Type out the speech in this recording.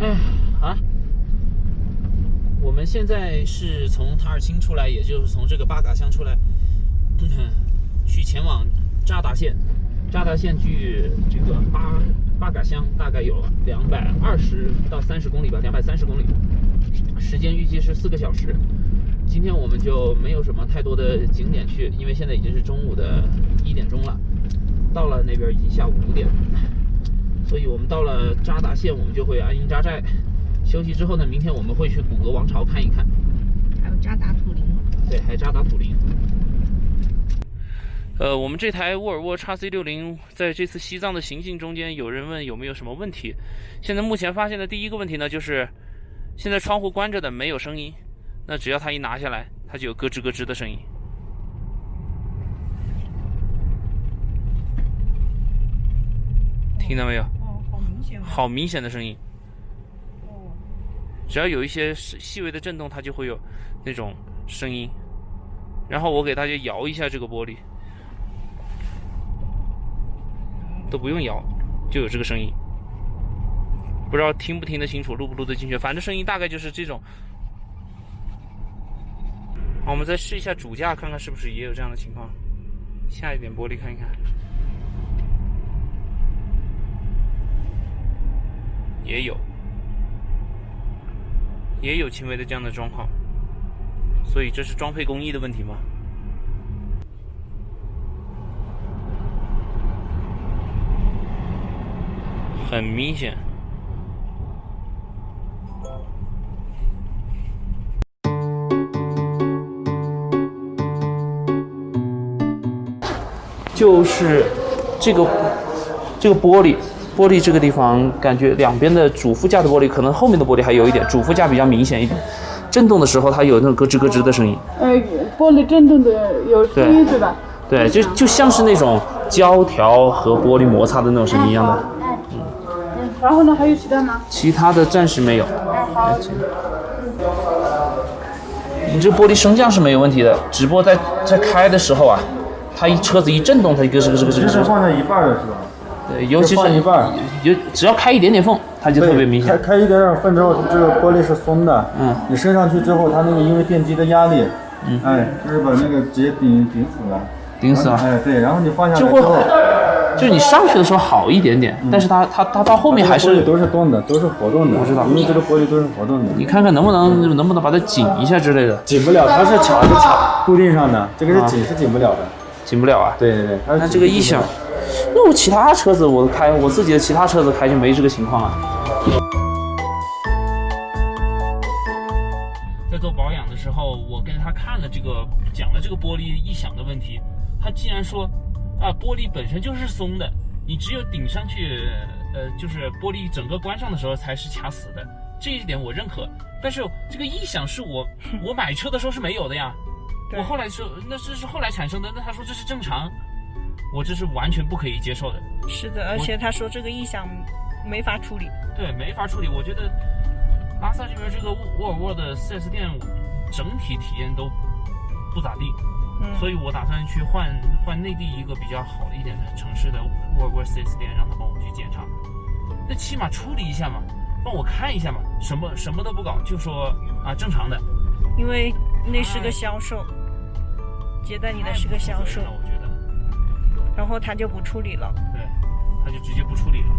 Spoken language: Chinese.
哎，啊，我们现在是从塔尔钦出来，也就是从这个巴嘎乡出来，去前往扎达县。扎达县距这个巴嘎乡大概有220到30公里吧，230公里，时间预计是4个小时。今天我们就没有什么太多的景点去，因为现在已经是中午的1点钟了，到了那边已经下午5点，所以我们到了扎达县，我们就会安营扎寨。休息之后呢，明天我们会去古格王朝看一看，还有扎达土林。对，还有扎达土林。我们这台沃尔沃 XC60 在这次西藏的行进中间，有人问有没有什么问题。现在目前发现的第一个问题呢，就是现在窗户关着的没有声音，那只要它一拿下来，它就有咯吱咯吱的声音。听到没有？哦，好明显。好明显的声音。哦。只要有一些细微的震动，它就会有那种声音。然后我给大家摇一下这个玻璃。都不用摇，就有这个声音。不知道听不听得清楚，录不录得进去，反正声音大概就是这种。好，我们再试一下主驾，看看是不是也有这样的情况。下一点玻璃看一看，也有轻微的这样的状况。所以这是装配工艺的问题吗？很明显。就是这个玻璃这个地方，感觉两边的主副驾的玻璃，可能后面的玻璃还有一点，主副驾比较明显一点。震动的时候，它有那种咯吱咯吱的声音。玻璃震动的有声音，对吧？对，就像是那种胶条和玻璃摩擦的那种声音一样的。然后呢，还有其他吗？其他的暂时没有。好。你这玻璃升降是没有问题的，只不过在开的时候啊，它车子一震动，它就咯吱咯吱咯吱。是放在一半的是吧？对，尤其是放一半，只要开一点点缝，它就特别明显。开一点点缝之后，这个玻璃是松的。你升上去之后，它那个因为电机的压力，就是把那个直接顶死了。顶死了。对，然后你放下来之后。就是你上去的时候好一点点，但是它到后面还是都是动的，都是活动的。我知道，因为这个玻璃都是活动的。你看看能不能把它紧一下之类的。紧不了，它是卡固定上的，这个是紧不了的。紧不了啊？对。那这个异响，那我其他车子我自己的其他车子开就没这个情况啊。在做保养的时候，我跟他讲了这个玻璃异响的问题，他竟然说。玻璃本身就是松的，你只有顶上去，就是玻璃整个关上的时候才是卡死的，这一点我认可。但是这个异响是我买车的时候是没有的呀，我后来说那这是后来产生的，那他说这是正常，我这是完全不可以接受的。是的，而且他说这个异响没法处理。对，没法处理。我觉得拉萨这边这个沃尔沃的 4S 店整体体验都不咋地。所以我打算去换内地一个比较好一点的城市的沃尔沃 4S 店，让他帮我去检查。那起码处理一下嘛，帮我看一下嘛，什么都不搞，就说正常的。因为那是个销售，接待你的是个销售，我觉得。然后他就不处理了。对，他就直接不处理了。